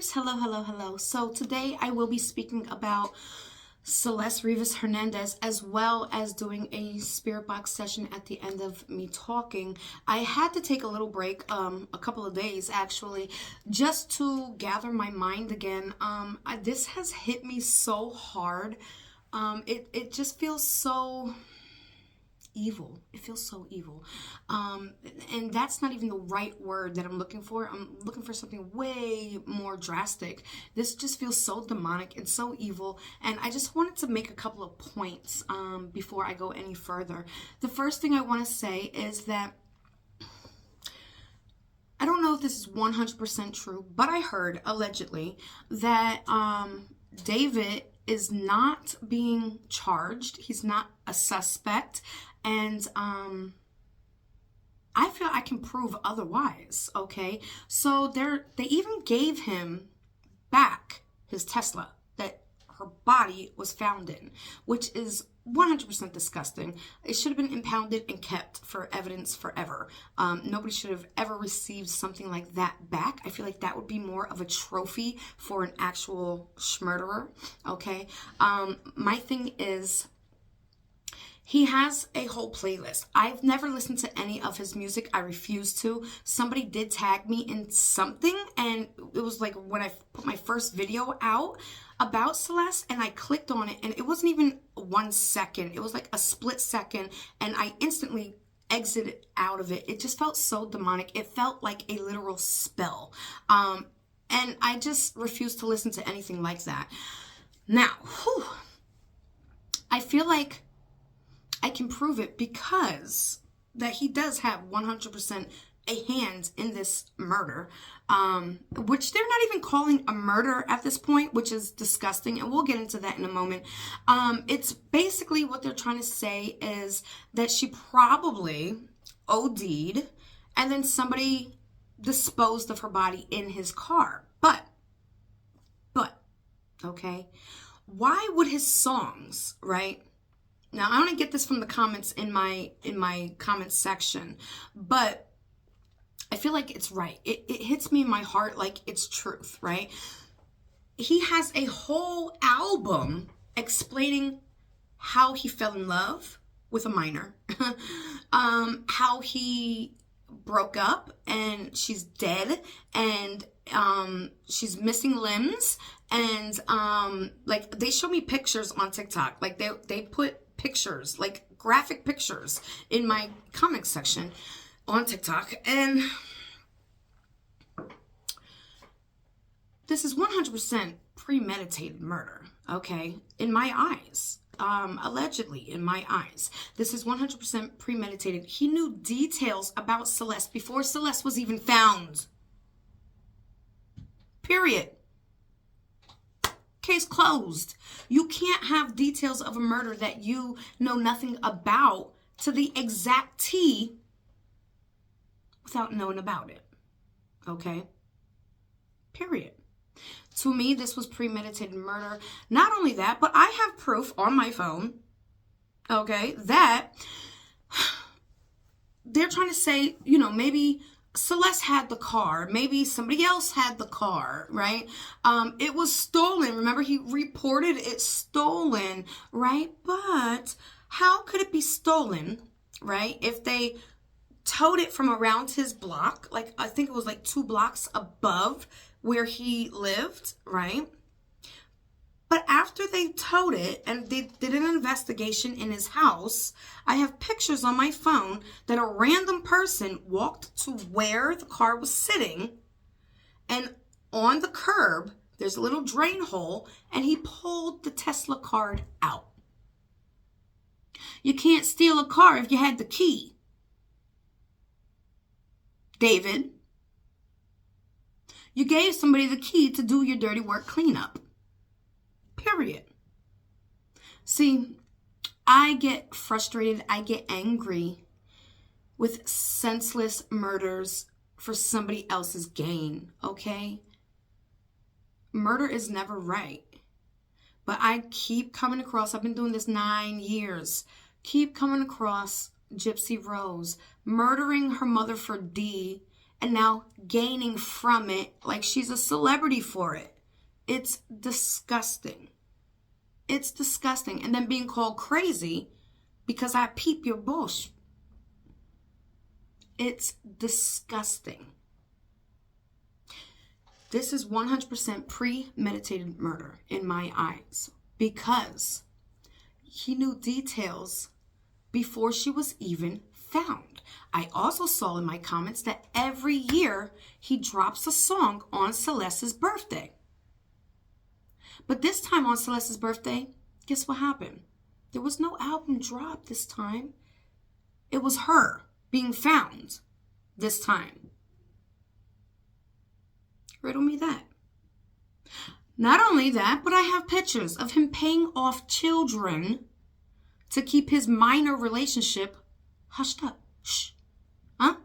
Rivers. Hello, hello, hello. So today I will be speaking about Celeste Rivas Hernandez, as well as doing a spirit box session at the end of me talking. I had to take a little break, a couple of days actually, just to gather my mind again. This has hit me so hard. It just feels so evil. It feels so evil. And that's not even the right word that I'm looking for. I'm looking for something way more drastic. This just feels so demonic and so evil. And I just wanted to make a couple of points before I go any further. The first thing I want to say is that I don't know if this is 100% true, but I heard allegedly that David is not being charged. He's not a suspect. And I feel I can prove otherwise, okay? So they even gave him back his Tesla that her body was found in, which is 100% disgusting. It should have been impounded and kept for evidence forever. Nobody should have ever received something like that back. I feel like that would be more of a trophy for an actual murderer, okay? My thing is, he has a whole playlist. I've never listened to any of his music. I refuse to. Somebody did tag me in something, and it was like when I put my first video out about Celeste, and I clicked on it, and it wasn't even 1 second. It was like a split second, and I instantly exited out of it. It just felt so demonic. It felt like a literal spell. And I just refuse to listen to anything like that. Now, I feel like I can prove it because that he does have 100% a hand in this murder, which they're not even calling a murder at this point, which is disgusting, and we'll get into that in a moment. It's basically what they're trying to say is that she probably OD'd, and then somebody disposed of her body in his car. But, okay, why would his songs, right? Now, I want to get this from the comments in my comments section, but I feel like it's right. It hits me in my heart like it's truth, right? He has a whole album explaining how he fell in love with a minor, how he broke up and she's dead, and she's missing limbs, and like they show me pictures on TikTok, like they put pictures, like graphic pictures, in my comment section on TikTok, and this is 100% premeditated murder, okay, in my eyes. Allegedly, in my eyes, this is 100% premeditated. He knew details about Celeste before Celeste was even found. Period. Case closed. You can't have details of a murder that you know nothing about to the exact T without knowing about it. Okay? Period. To me, this was premeditated murder. Not only that, but I have proof on my phone, okay, that they're trying to say, you know, maybe Celeste had the car. Maybe somebody else had the car, right? It was stolen. Remember, he reported it stolen, right? But how could it be stolen, right? If they towed it from around his block, like I think it was like 2 blocks above where he lived, right? But after they towed it and they did an investigation in his house, I have pictures on my phone that a random person walked to where the car was sitting, and on the curb, there's a little drain hole, and he pulled the Tesla card out. You can't steal a car if you had the key, David. You gave somebody the key to do your dirty work cleanup. Period. See, I get frustrated, I get angry with senseless murders for somebody else's gain, okay? Murder is never right. But I keep coming across, I've been doing this 9 years, keep coming across Gypsy Rose murdering her mother for D and now gaining from it like she's a celebrity for it. It's disgusting. It's disgusting. And then being called crazy because I peep your bush. It's disgusting. This is 100% premeditated murder in my eyes because he knew details before she was even found. I also saw in my comments that every year he drops a song on Celeste's birthday. But this time on Celeste's birthday, guess what happened? There was no album drop this time. It was her being found this time. Riddle me that. Not only that, but I have pictures of him paying off children to keep his minor relationship hushed up. Shh. Huh?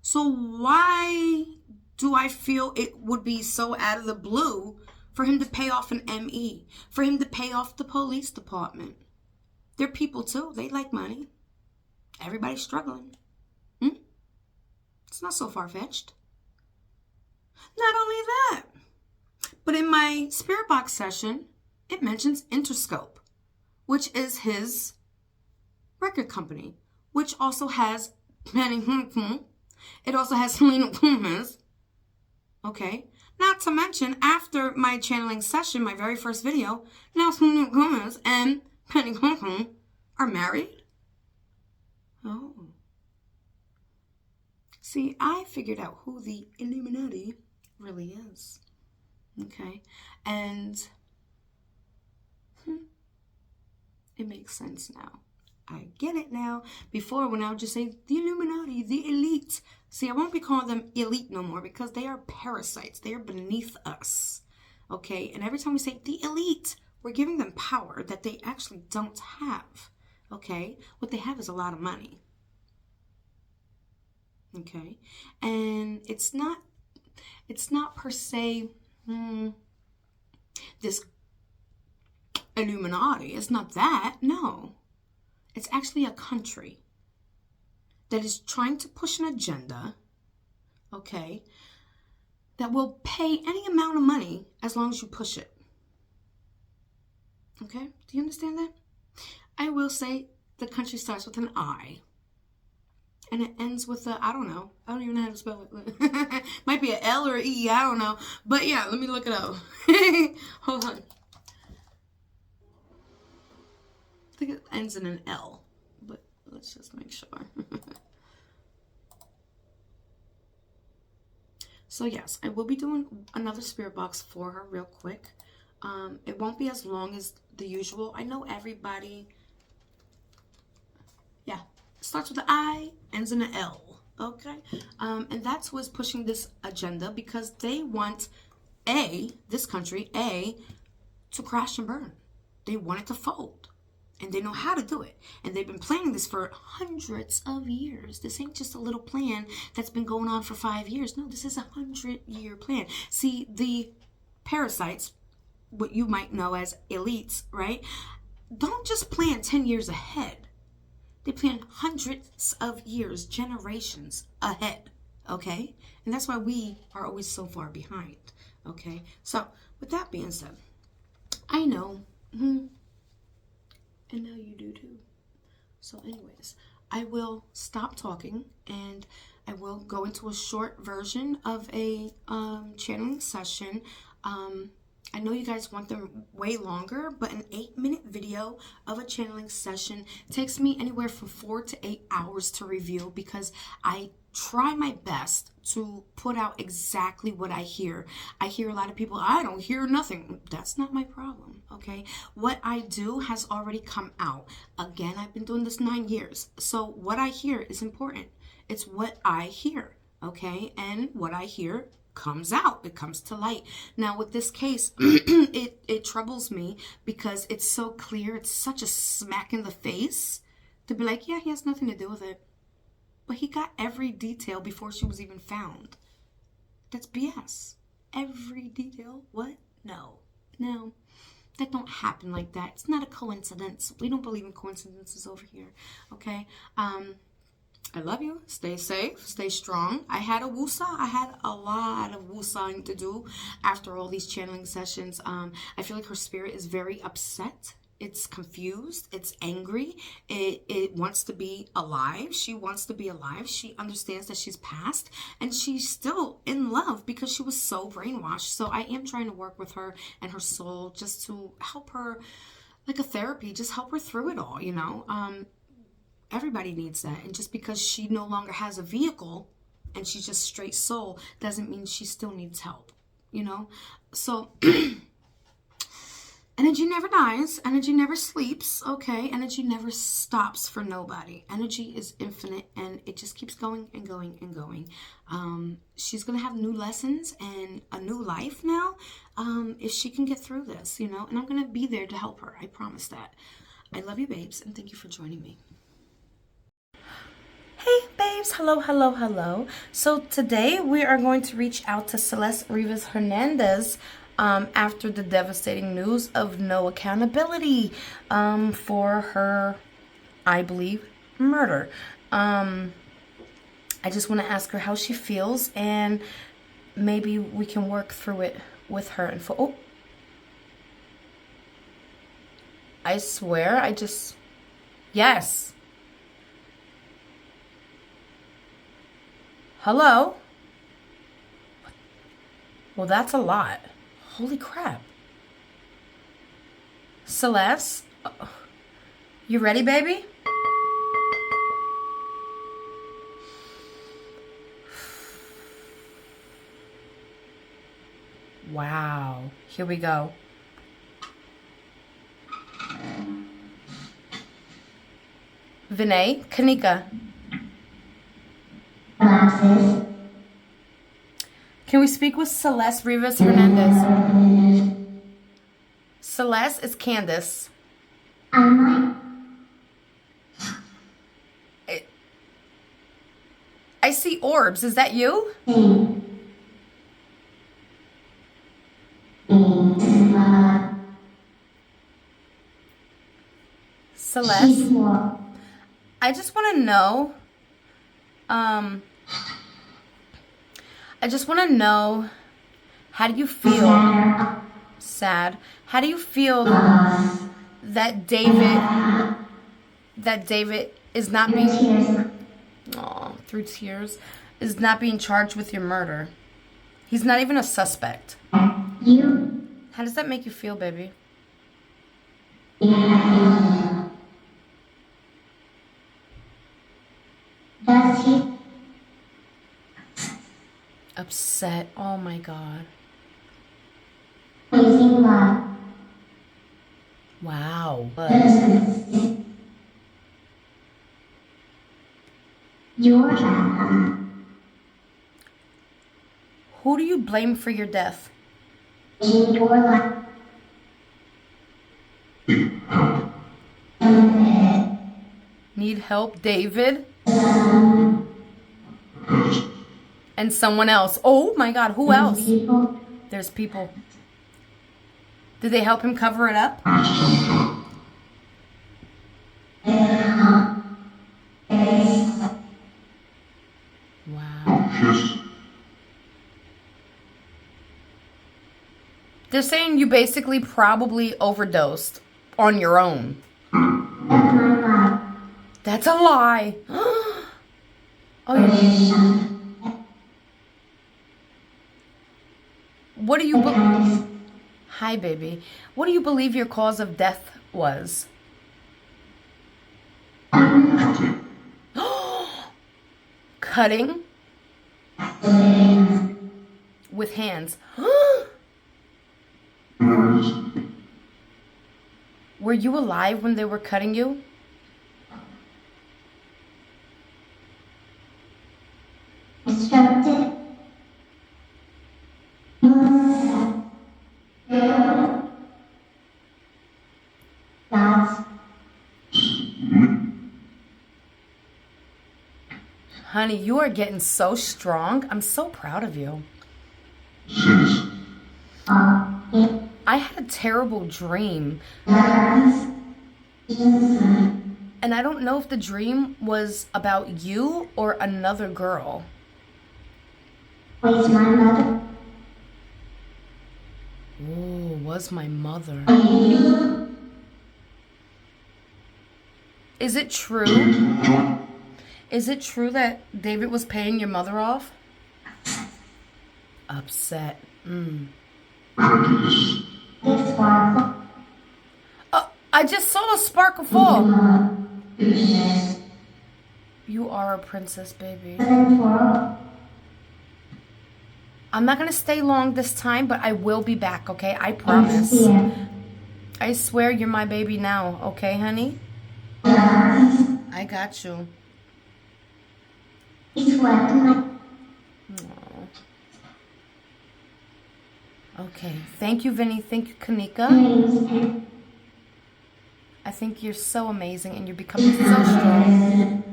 So why do I feel it would be so out of the blue for him to pay off an ME? For him to pay off the police department? They're people too. They like money. Everybody's struggling. It's not so far-fetched. Not only that, but in my spirit box session, it mentions Interscope, which is his record company, which also has it also has Selena Gomez. Okay. Not to mention, after my channeling session, my very first video, now Selena Gomez and Penny Hong are married. Oh. See, I figured out who the Illuminati really is. Okay. And it makes sense now. I get it now. Before, when I would just say the Illuminati, the elite. See, I won't be calling them elite no more because they are parasites. They are beneath us. Okay? And every time we say the elite, we're giving them power that they actually don't have. Okay? What they have is a lot of money. Okay? And it's not per se this Illuminati. It's not that. No. It's actually a country that is trying to push an agenda, okay, that will pay any amount of money as long as you push it. Okay? Do you understand that? I will say the country starts with an I. And it ends with a, I don't know. I don't even know how to spell it. Might be an L or an E. I don't know. But yeah, let me look it up. Hold on. I think it ends in an L. But let's just make sure. So yes, I will be doing another spirit box for her real quick. It won't be as long as the usual. I know everybody... Yeah. Starts with an I, ends in an L, okay? And that's what's pushing this agenda because they want this country, to crash and burn. They want it to fold. And they know how to do it. And they've been planning this for hundreds of years. This ain't just a little plan that's been going on for 5 years. No, this is a 100-year plan. See, the parasites, what you might know as elites, right? Don't just plan 10 years ahead. They plan hundreds of years, generations ahead, okay? And that's why we are always so far behind, okay? So, with that being said, I know, and now you do too. So anyways, I will stop talking and I will go into a short version of a channeling session. I know you guys want them way longer, but an 8-minute video of a channeling session takes me anywhere from 4 to 8 hours to review because I try my best to put out exactly what I hear. I hear a lot of people, I don't hear nothing. That's not my problem, okay? What I do has already come out. Again, I've been doing this 9 years. So what I hear is important. It's what I hear, okay? And what I hear comes out. It comes to light. Now with this case, it troubles me because it's so clear. It's such a smack in the face to be like, yeah, he has nothing to do with it. But he got every detail before she was even found. That's BS. Every detail? What? No. That don't happen like that. It's not a coincidence. We don't believe in coincidences over here. Okay? I love you. Stay safe. Stay strong. I had a woosah. I had a lot of woosahing to do after all these channeling sessions. I feel like her spirit is very upset. It's confused. It's angry. It wants to be alive. She wants to be alive. She understands that she's passed, and she's still in love because she was so brainwashed. So I am trying to work with her and her soul just to help her, like a therapy, just help her through it all, you know? Everybody needs that. And just because she no longer has a vehicle and she's just straight soul doesn't mean she still needs help, you know? So energy never dies. Energy never sleeps, okay? Energy never stops for nobody. Energy is infinite, and it just keeps going and going and going. She's going to have new lessons and a new life now if she can get through this, you know? And I'm going to be there to help her. I promise that. I love you, babes, and thank you for joining me. Hey, babes. Hello, hello, hello. So today we are going to reach out to Celeste Rivas Hernandez after the devastating news of no accountability for her, I believe, murder. I just want to ask her how she feels, and maybe we can work through it with her. And I swear, yes. Hello? Well, that's a lot. Holy crap. Celeste? You ready, baby? Wow. Here we go. Vinay, Kanika. Can we speak with Celeste Rivas Hernandez? Celeste, it's Candace. I see orbs. Is that you? Celeste, I just want to know, how do you feel? Sad. How do you feel that David is not being, through tears, is not being charged with your murder? He's not even a suspect. How does that make you feel, baby? Upset. Oh my God. Wow. Who do you blame for your death? Need help, David? And someone else. Oh my God, who else? There's people. Did they help him cover it up? Wow. They're saying you basically probably overdosed on your own. That's a lie. Oh, yeah. What do you believe? Hi, baby. What do you believe your cause of death was? Cutting? With hands. Were you alive when they were cutting you? Honey, you are getting so strong. I'm so proud of you. I had a terrible dream. And And I don't know if the dream was about you or another girl. Was my mother? Oh, was my mother. Is it true? Is it true that David was paying your mother off? Upset. Oh, I just saw a sparkle fall. You are a princess, baby. I'm not going to stay long this time, but I will be back, okay? I promise. I swear you're my baby now, okay, honey? I got you. Okay. Thank you, Vinny. Thank you, Kanika. I think you're so amazing and you're becoming so strong.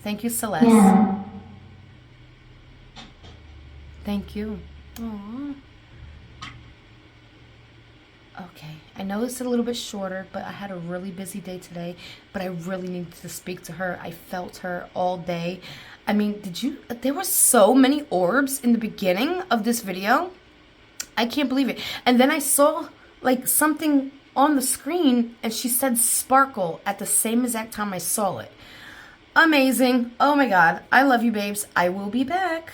Thank you, Celeste. Thank you. Aww. Okay, I know it's a little bit shorter, but I had a really busy day today, but I really needed to speak to her. I felt her all day. I mean, there were so many orbs in the beginning of this video. I can't believe it. And then I saw like something on the screen and she said sparkle at the same exact time I saw it. Amazing. Oh my God. I love you, babes. I will be back.